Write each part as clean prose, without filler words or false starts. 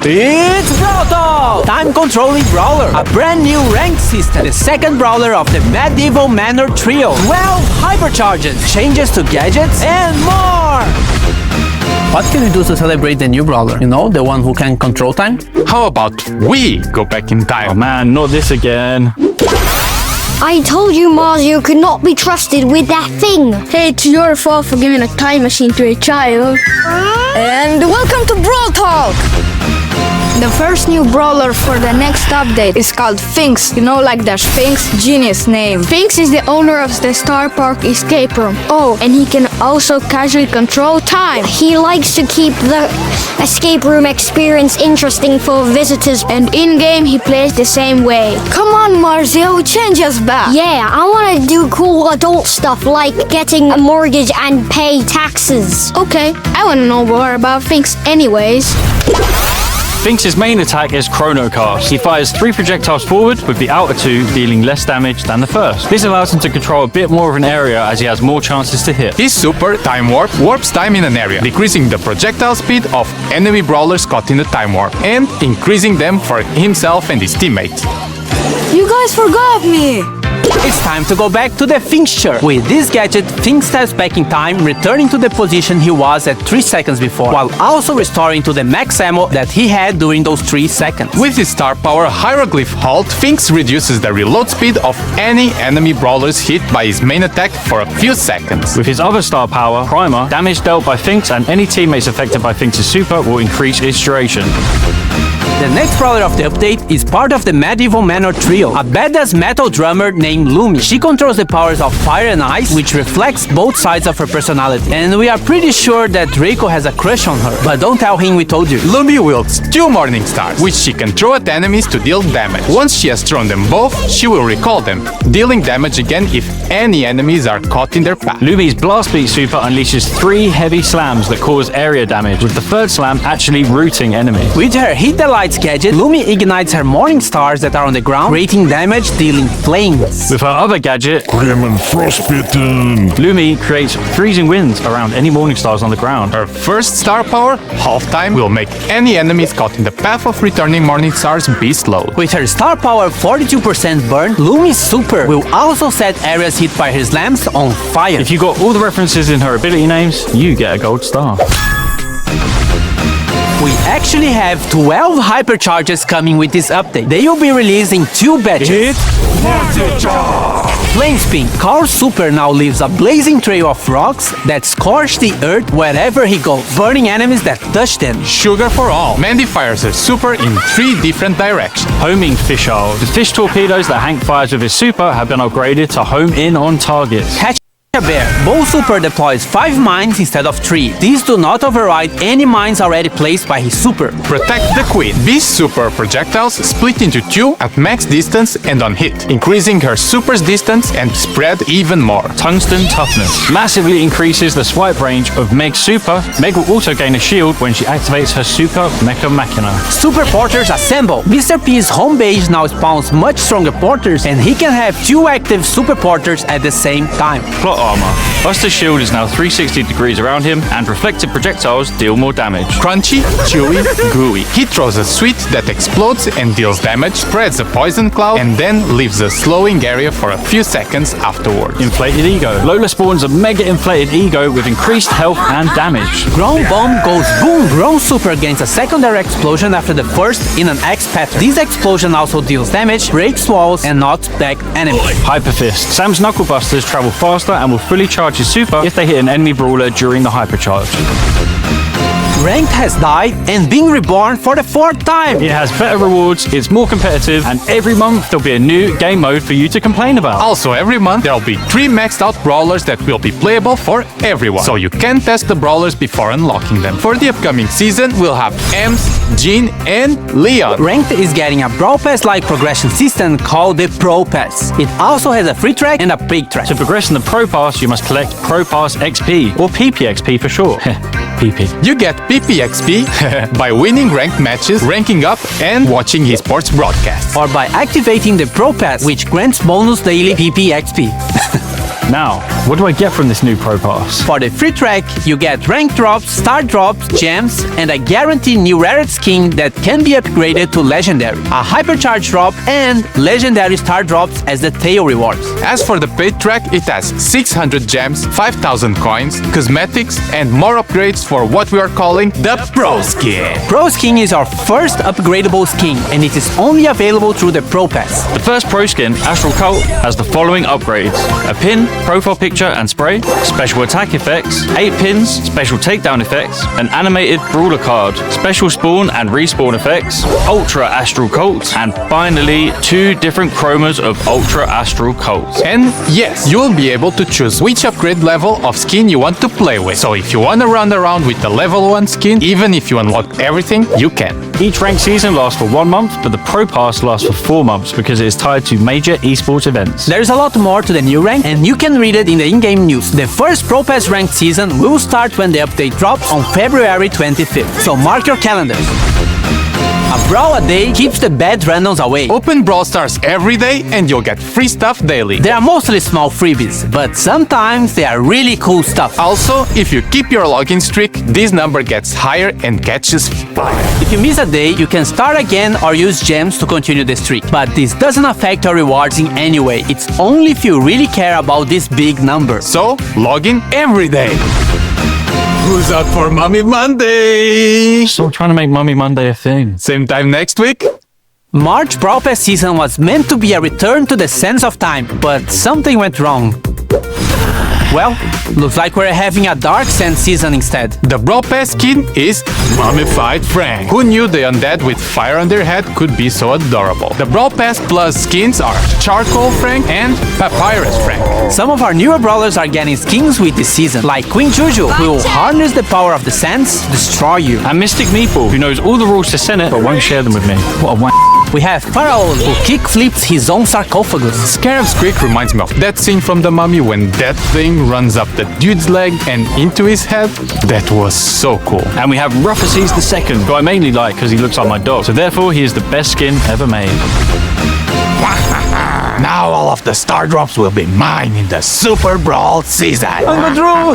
It's Brawl! Time-controlling brawler, a brand new rank system, the second brawler of the medieval manor trio, 12 hypercharges, changes to gadgets, and more! What can we do to celebrate the new brawler? You know, the one who can control time? How about we go back in time? Oh man, not this again. I told you Mario could not be trusted with that thing. Hey, it's your fault for giving a time machine to a child. And welcome to Brawl Talk! The first new brawler for the next update is called Finks. You know, like the Sphinx? Genius name. Finks is the owner of the Star Park escape room. Oh, and he can also casually control time. He likes to keep the escape room experience interesting for visitors. And in-game, he plays the same way. Come on, Mario, change us back. Yeah, I want to do cool adult stuff like getting a mortgage and pay taxes. Okay, I want to know more about Finks anyways. Finks' main attack is Chrono Cast. He fires 3 projectiles forward, with the outer 2 dealing less damage than the first. This allows him to control a bit more of an area as he has more chances to hit. His super, Time Warp, warps time in an area, decreasing the projectile speed of enemy brawlers caught in the Time Warp, and increasing them for himself and his teammates. You guys forgot me! It's time to go back to the Finksture. With this gadget, Finks steps back in time, returning to the position he was at 3 seconds before, while also restoring to the max ammo that he had during those 3 seconds. With his star power Hieroglyph Halt, Finks reduces the reload speed of any enemy brawlers hit by his main attack for a few seconds. With his other star power, Primer, damage dealt by Finks and any teammates affected by Finks' super will increase its duration. The next brawler of the update is part of the medieval manor trio, a badass metal drummer named Lumi. She controls the powers of fire and ice, which reflects both sides of her personality. And we are pretty sure that Draco has a crush on her, but don't tell him we told you. Lumi wields 2 Morning Stars, which she can throw at enemies to deal damage. Once she has thrown them both, she will recall them, dealing damage again if any enemies are caught in their path. Lumi's Blast Beat super unleashes 3 heavy slams that cause area damage, with the 3rd slam actually rooting enemies. With her Hit the Lights gadget, Lumi ignites her Morning Stars that are on the ground, creating damage, dealing flames. With her other gadget, Grim and Frostbitten, Lumi creates freezing winds around any Morning Stars on the ground. Her first star power, Half Time, will make any enemies caught in the path of returning Morning Stars be slowed. With her star power 42% burn, Lumi's super will also set areas hit by her slams on fire. If you got all the references in her ability names, you get a gold star. We actually have 12 hypercharges coming with this update. They will be released in 2 batches. Flame Spin. Carl's super now leaves a blazing trail of rocks that scorch the earth wherever he goes, burning enemies that touch them. Sugar for All. Mandy fires her super in 3 different directions. Homing Fish Owl. The fish torpedoes that Hank fires with his super have been upgraded to home in on targets. Hatch a Bear. Bo super deploys 5 mines instead of 3. These do not override any mines already placed by his super. Protect the Queen. Bee's super projectiles split into 2 at max distance and on hit, increasing her super's distance and spread even more. Tungsten Toughness massively increases the swipe range of Meg's super. Meg will also gain a shield when she activates her super Mecha Machina. Super Porters Assemble. Mr. P's home base now spawns much stronger porters, and he can have 2 active super porters at the same time. Plot armor. Buster's shield is now 360 degrees around him, and reflective projectiles deal more damage. Crunchy, chewy, gooey. He throws a sweet that explodes and deals damage, spreads a poison cloud, and then leaves a slowing area for a few seconds afterwards. Inflated Ego. Lola spawns a mega inflated ego with increased health and damage. Ground Bomb goes boom! Ground super gains a secondary explosion after the first in an X pattern. This explosion also deals damage, breaks walls, and knocks back enemies. Hyper Fist. Sam's Knuckle Busters travel faster and will fully charge his super if they hit an enemy brawler during the hypercharge. Ranked has died and been reborn for the 4th time. It has better rewards, it's more competitive, and every month there'll be a new game mode for you to complain about. Also, every month there'll be 3 maxed out brawlers that will be playable for everyone, so you can test the brawlers before unlocking them. For the upcoming season, we'll have Ems, Jean, and Leon. Ranked is getting a Brawl Pass-like progression system called the Pro Pass. It also has a free track and a paid track. To progress in the Pro Pass, you must collect Pro Pass XP, or PPXP for short. PP. You get PPXP by winning ranked matches, ranking up, and watching esports broadcasts. Or by activating the Pro Pass, which grants bonus daily PPXP. Now, what do I get from this new Pro Pass? For the free track, you get rank drops, star drops, gems, and a guaranteed new rare skin that can be upgraded to legendary, a hypercharge drop, and legendary star drops as the tail rewards. As for the paid track, it has 600 gems, 5,000 coins, cosmetics, and more upgrades for what we are calling the Pro Skin. Pro Skin is our first upgradable skin, and it is only available through the Pro Pass. The first Pro Skin, Astral Cult, has the following upgrades: a pin, profile picture and spray, special attack effects, 8 pins, special takedown effects, an animated brawler card, special spawn and respawn effects, Ultra Astral Cult, and finally 2 different chromas of Ultra Astral Cult. And yes, you will be able to choose which upgrade level of skin you want to play with. So if you want to run around with the level 1 skin, even if you unlock everything, you can. Each ranked season lasts for 1 month, but the Pro Pass lasts for 4 months because it is tied to major esports events. There's a lot more to the new rank, and you can read it in the in-game news. The first Pro Pass ranked season will start when the update drops on February 25th, so mark your calendars. A Brawl a day keeps the bad randoms away. Open Brawl Stars every day and you'll get free stuff daily. They are mostly small freebies, but sometimes they are really cool stuff. Also, if you keep your login streak, this number gets higher and catches fire. If you miss a day, you can start again or use gems to continue the streak. But this doesn't affect your rewards in any way. It's only if you really care about this big number. So, log in every day. Who's up for Mommy Monday? Stop trying to make Mummy Monday a thing. Same time next week? March Brawl Pass season was meant to be a return to the sense of time, but something went wrong. Well, looks like we're having a Dark Sand season instead. The Brawl Pass skin is Mummified Frank. Who knew the undead with fire on their head could be so adorable? The Brawl Pass Plus skins are Charcoal Frank and Papyrus Frank. Some of our newer brawlers are getting skins with this season, like Queen Juju, who will harness the power of the sands to destroy you. And Mystic Meeple, who knows all the rules to Senate but won't share them with me. What a wank. We have Pharaoh, who kick-flips his own sarcophagus. Scarab's Creek reminds me of that scene from The Mummy when that thing runs up the dude's leg and into his head. That was so cool. And we have Ruffuses II, who I mainly like because he looks like my dog. So therefore, he is the best skin ever made. Now all of the star drops will be mine in the Super Brawl season. Uncle Drew,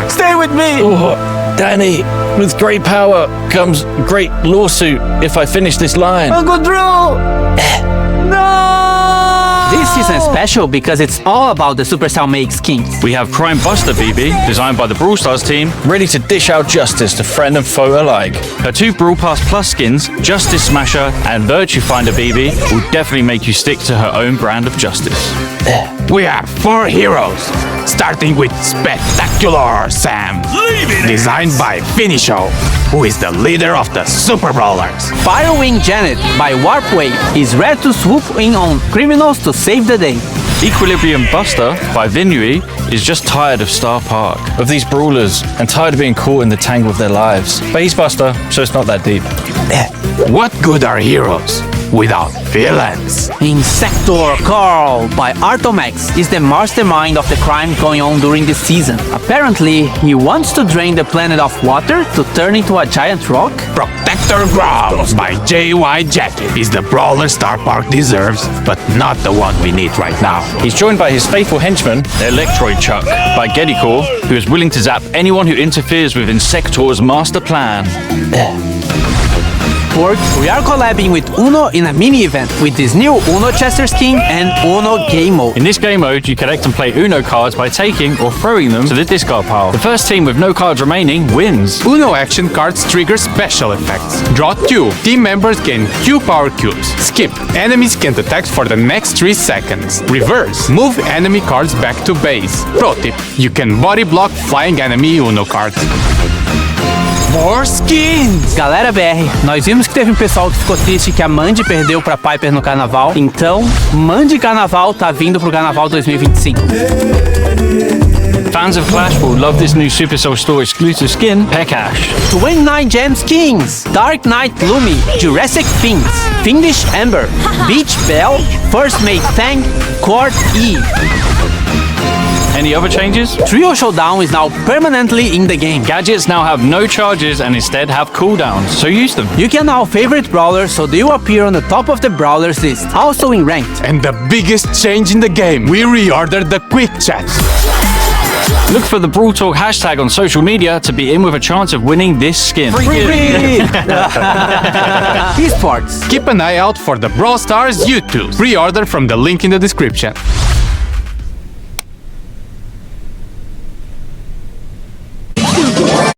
stay with me! Oh, Danny, with great power comes great lawsuit if I finish this line. Uncle Drew! No! This season is special because it's all about the Supercell make skins. We have Crime Buster BB, designed by the Brawl Stars team, ready to dish out justice to friend and foe alike. Her 2 Brawl Pass Plus skins, Justice Smasher and Virtue Finder BB, will definitely make you stick to her own brand of justice. We have 4 heroes, starting with Spectacular Sam, designed by Finisho, who is the leader of the Super Brawlers. Firewing Janet by Warpwave is ready to swoop in on criminals to save the day. Equilibrium Buster by Vinui is just tired of Star Park, of these brawlers, and tired of being caught in the tangle of their lives. But he's Buster, so it's not that deep. What good are heroes without villains? Insector Carl by Artomax is the mastermind of the crime going on during this season. Apparently, he wants to drain the planet of water to turn into a giant rock. Protector Growls by JY Jacket is the brawler Star Park deserves, but not the one we need right now. He's joined by his faithful henchman, Electroid Chuck, by Geddycore, who is willing to zap anyone who interferes with Insector's master plan. We are collabing with Uno in a mini-event with this new Uno Chester skin and Uno Game Mode. In this game mode, you collect and play Uno cards by taking or throwing them to the discard pile. The first team with no cards remaining wins. Uno action cards trigger special effects. Draw 2. Team members gain Q power cubes. Skip. Enemies can't attack for the next 3 seconds. Reverse. Move enemy cards back to base. Pro tip. You can body block flying enemy Uno cards. More skins! Galera BR, nós vimos que teve um pessoal que ficou triste que a Mandy perdeu pra Piper no carnaval. Então, Mandy Carnaval tá vindo pro Carnaval 2025. Fans of Clash will love this new Supercell Store exclusive skin, Pekash. 29 gem skins: Dark Knight Lumi, Jurassic Finks, Fiendish Ember, Beach Bell, First Mate Fang, Court E. Any other changes? Trio Showdown is now permanently in the game. Gadgets now have no charges and instead have cooldowns, so use them. You can now favorite brawlers so they will appear on the top of the brawlers list, also in ranked. And the biggest change in the game, we reordered the quick chat. Look for the Brawl Talk hashtag on social media to be in with a chance of winning this skin. Free! Esports. Keep an eye out for the Brawl Stars YouTube. Pre-order from the link in the description.